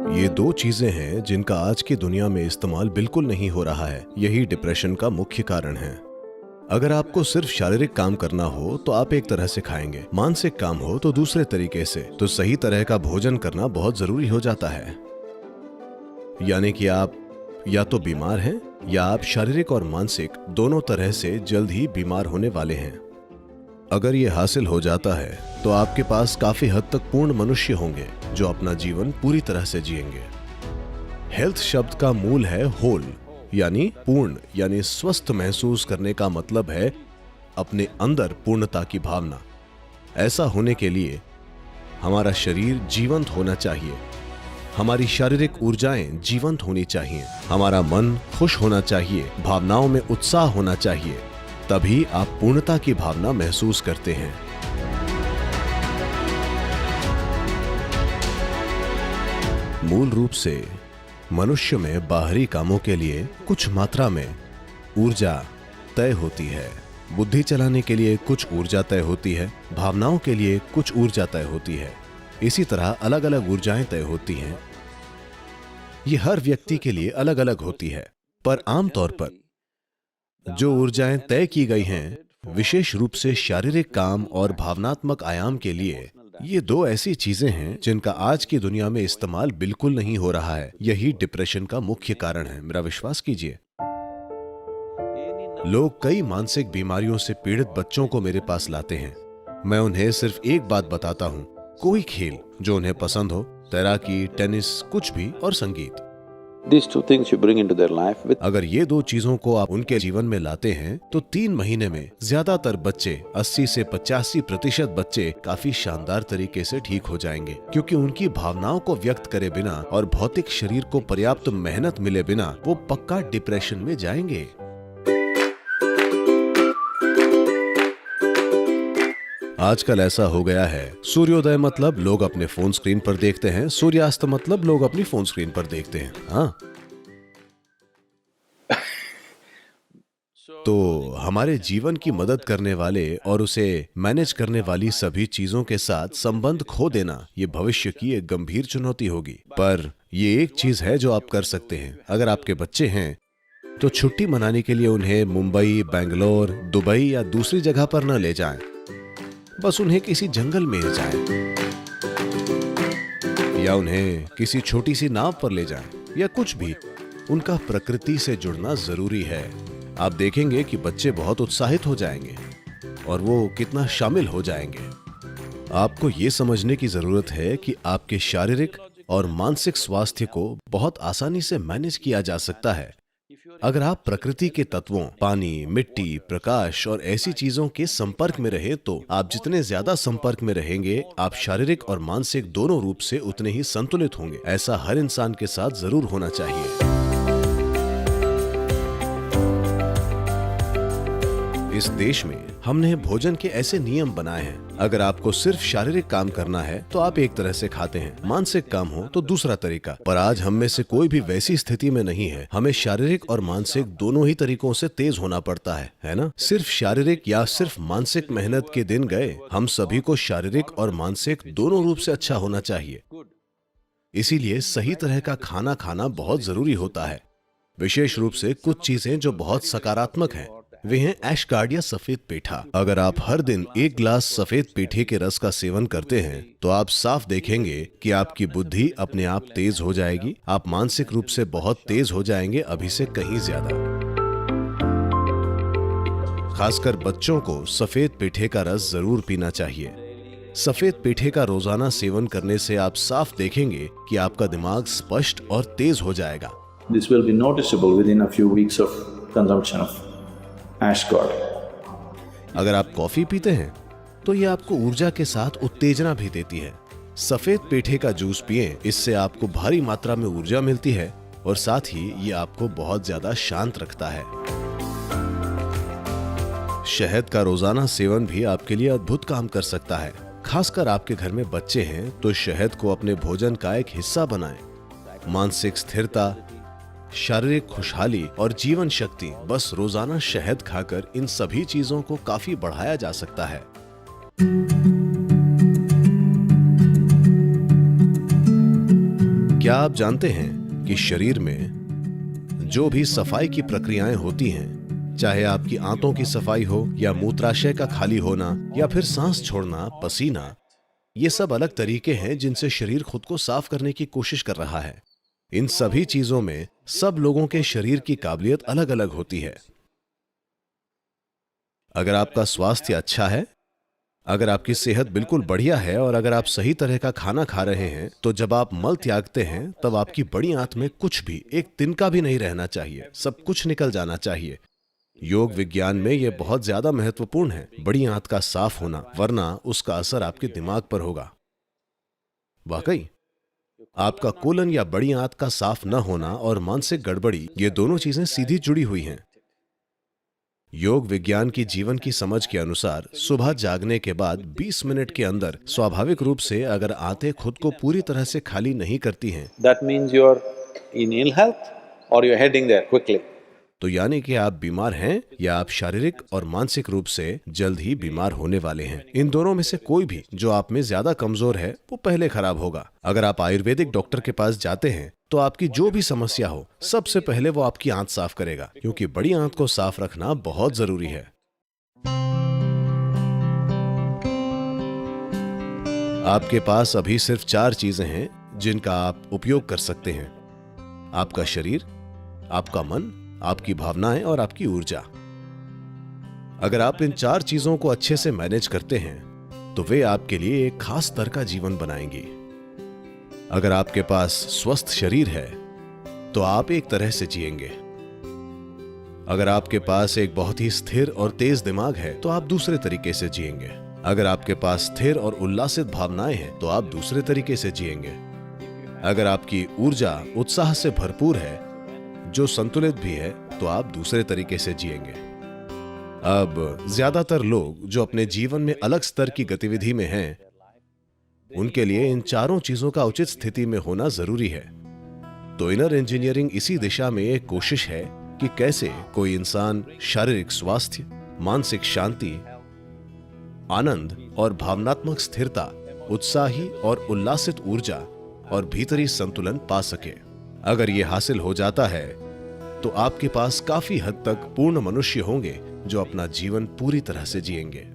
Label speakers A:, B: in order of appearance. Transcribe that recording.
A: ये दो चीजें हैं जिनका आज की दुनिया में इस्तेमाल बिल्कुल नहीं हो रहा है। यही डिप्रेशन का मुख्य कारण है। अगर आपको सिर्फ शारीरिक काम करना हो तो आप एक तरह से खाएंगे, मानसिक काम हो तो दूसरे तरीके से। तो सही तरह का भोजन करना बहुत जरूरी हो जाता है। यानी कि आप या तो बीमार हैं या आप शारीरिक और मानसिक दोनों तरह से जल्द ही बीमार होने वाले हैं। अगर ये हासिल हो जाता है तो आपके पास काफी हद तक पूर्ण मनुष्य होंगे जो अपना जीवन पूरी तरह से जिएंगे। हेल्थ शब्द का मूल है होल, यानी पूर्ण, यानी स्वस्थ महसूस करने का मतलब है अपने अंदर पूर्णता की भावना। ऐसा होने के लिए हमारा शरीर जीवंत होना चाहिए, हमारी शारीरिक ऊर्जाएं जीवंत होनी चाहिए, हमारा मन खुश होना चाहिए, भावनाओं में उत्साह होना चाहिए। तभी आप पूर्णता की भावना महसूस करते हैं। मूल रूप से मनुष्य में बाहरी कामों के लिए कुछ मात्रा में ऊर्जा तय होती है। बुद्धि चलाने के लिए कुछ ऊर्जा तय होती है, भावनाओं के लिए कुछ ऊर्जा तय होती है। इसी तरह अलग अलग ऊर्जाएं तय होती हैं। ये हर व्यक्ति के लिए अलग अलग होती है, पर आमतौर पर जो ऊर्जाएं तय की गई हैं, विशेष रूप से शारीरिक काम और भावनात्मक आयाम के लिए, ये दो ऐसी चीजें हैं जिनका आज की दुनिया में इस्तेमाल बिल्कुल नहीं हो रहा है। यही डिप्रेशन का मुख्य कारण है, मेरा विश्वास कीजिए। लोग कई मानसिक बीमारियों से पीड़ित बच्चों को मेरे पास लाते हैं। मैं उन्हें सिर्फ एक बात बताता हूं, कोई खेल जो उन्हें पसंद हो, तैराकी, टेनिस, कुछ भी, और संगीत।
B: These two things you bring into their life with
A: अगर ये दो चीजों को आप उनके जीवन में लाते हैं तो 3 महीने में ज्यादातर बच्चे, 80 से 85% बच्चे काफी शानदार तरीके से ठीक हो जाएंगे, क्योंकि उनकी भावनाओं को व्यक्त करे बिना और भौतिक शरीर को पर्याप्त मेहनत मिले बिना वो पक्का डिप्रेशन में जाएंगे। आजकल ऐसा हो गया है, सूर्योदय मतलब लोग अपने फोन स्क्रीन पर देखते हैं, सूर्यास्त मतलब लोग अपनी फोन स्क्रीन पर देखते हैं। हाँ, तो हमारे जीवन की मदद करने वाले और उसे मैनेज करने वाली सभी चीजों के साथ संबंध खो देना ये भविष्य की एक गंभीर चुनौती होगी। पर ये एक चीज है जो आप कर सकते हैं। अगर आपके बच्चे हैं तो छुट्टी मनाने के लिए उन्हें मुंबई, बेंगलोर, दुबई या दूसरी जगह पर न ले जाएं। बस उन्हें किसी जंगल में ले जाएं, या उन्हें किसी छोटी सी नाव पर ले जाएं, या कुछ भी। उनका प्रकृति से जुड़ना जरूरी है। आप देखेंगे कि बच्चे बहुत उत्साहित हो जाएंगे और वो कितना शामिल हो जाएंगे। आपको ये समझने की जरूरत है कि आपके शारीरिक और मानसिक स्वास्थ्य को बहुत आसानी से मैनेज किया जा सकता है अगर आप प्रकृति के तत्वों, पानी, मिट्टी, प्रकाश और ऐसी चीजों के संपर्क में रहे। तो आप जितने ज्यादा संपर्क में रहेंगे, आप शारीरिक और मानसिक दोनों रूप से उतने ही संतुलित होंगे। ऐसा हर इंसान के साथ जरूर होना चाहिए। इस देश में हमने भोजन के ऐसे नियम बनाए हैं। अगर आपको सिर्फ शारीरिक काम करना है तो आप एक तरह से खाते हैं, मानसिक काम हो तो दूसरा तरीका। पर आज हम में से कोई भी वैसी स्थिति में नहीं है। हमें शारीरिक और मानसिक दोनों ही तरीकों से तेज होना पड़ता है ना? सिर्फ शारीरिक या सिर्फ मानसिक मेहनत के दिन गए। हम सभी को शारीरिक और मानसिक दोनों रूप से अच्छा होना चाहिए। इसीलिए सही तरह का खाना खाना बहुत जरूरी होता है। विशेष रूप से कुछ चीजें जो बहुत सकारात्मक हैं, वे हैं ऐशगार्ड या सफेद पेठा। अगर आप हर दिन 1 गिलास सफेद पेठे के रस का सेवन करते हैं तो आप साफ देखेंगे कि आपकी बुद्धि अपने आप तेज हो जाएगी। आप मानसिक रूप से बहुत तेज हो जाएंगे, अभी से कहीं ज्यादा। खासकर बच्चों को सफेद पेठे का रस जरूर पीना चाहिए। सफेद पेठे का रोजाना सेवन करने से आप साफ देखेंगे कि आपका दिमाग स्पष्ट और तेज हो जाएगा।
B: This will be noticeable within a few weeks of consumption of Ashgard.
A: अगर आप कॉफी पीते हैं तो ये आपको ऊर्जा के साथ उत्तेजना भी देती है। सफेद पेठे का जूस पिएं, इससे आपको भारी मात्रा में ऊर्जा मिलती है और साथ ही ये आपको बहुत ज्यादा शांत रखता है। शहद का रोजाना सेवन भी आपके लिए अद्भुत काम कर सकता है। खासकर आपके घर में बच्चे हैं तो शहद को अपने भोजन का एक हिस्सा बनाएं। मानसिक स्थिरता, शारीरिक खुशहाली और जीवन शक्ति, बस रोजाना शहद खाकर इन सभी चीजों को काफी बढ़ाया जा सकता है। क्या आप जानते हैं कि शरीर में जो भी सफाई की प्रक्रियाएं होती हैं, चाहे आपकी आंतों की सफाई हो या मूत्राशय का खाली होना या फिर सांस छोड़ना, पसीना, ये सब अलग तरीके हैं जिनसे शरीर खुद को साफ करने की कोशिश कर रहा है। इन सभी चीजों में सब लोगों के शरीर की काबिलियत अलग अलग होती है। अगर आपका स्वास्थ्य अच्छा है, अगर आपकी सेहत बिल्कुल बढ़िया है और अगर आप सही तरह का खाना खा रहे हैं, तो जब आप मल त्यागते हैं तब आपकी बड़ी आंत में कुछ भी, एक तिनका भी नहीं रहना चाहिए, सब कुछ निकल जाना चाहिए। योग विज्ञान में यह बहुत ज्यादा महत्वपूर्ण है, बड़ी आंत का साफ होना, वरना उसका असर आपके दिमाग पर होगा। वाकई आपका कोलन या बड़ी आंत का साफ न होना और मानसिक गड़बड़ी, ये दोनों चीजें सीधी जुड़ी हुई हैं। योग विज्ञान की जीवन की समझ के अनुसार सुबह जागने के बाद 20 मिनट के अंदर स्वाभाविक रूप से अगर आंतें खुद को पूरी तरह से खाली नहीं करती हैं,
B: That means you're in ill health or you're heading there quickly.
A: तो यानी कि आप बीमार हैं या आप शारीरिक और मानसिक रूप से जल्द ही बीमार होने वाले हैं। इन दोनों में से कोई भी जो आप में ज्यादा कमजोर है वो पहले खराब होगा। अगर आप आयुर्वेदिक डॉक्टर के पास जाते हैं तो आपकी जो भी समस्या हो, सबसे पहले वो आपकी आंत साफ करेगा, क्योंकि बड़ी आंत को साफ रखना बहुत जरूरी है। आपके पास अभी सिर्फ 4 चीजें हैं जिनका आप उपयोग कर सकते हैं: आपका शरीर, आपका मन, आपकी भावनाएं और आपकी ऊर्जा। अगर आप इन 4 चीजों को अच्छे से मैनेज करते हैं तो वे आपके लिए एक खास स्तर का जीवन बनाएंगी। अगर आपके पास स्वस्थ शरीर है तो आप एक तरह से जिएंगे। अगर आपके पास एक बहुत ही स्थिर और तेज दिमाग है तो आप दूसरे तरीके से जिएंगे। अगर आपके पास स्थिर और उल्लासित भावनाएं हैं तो आप दूसरे तरीके से जिएंगे। अगर आपकी ऊर्जा उत्साह से भरपूर है, जो संतुलित भी है, तो आप दूसरे तरीके से जिएंगे। अब ज्यादातर लोग जो अपने जीवन में अलग स्तर की गतिविधि में हैं, उनके लिए इन चारों चीजों का उचित स्थिति में होना जरूरी है। तो इनर इंजीनियरिंग इसी दिशा में एक कोशिश है कि कैसे कोई इंसान शारीरिक स्वास्थ्य, मानसिक शांति, आनंद और भावनात्मक स्थिरता, उत्साही और उल्लासित ऊर्जा और भीतरी संतुलन पा सके। अगर ये हासिल हो जाता है तो आपके पास काफी हद तक पूर्ण मनुष्य होंगे जो अपना जीवन पूरी तरह से जिएंगे।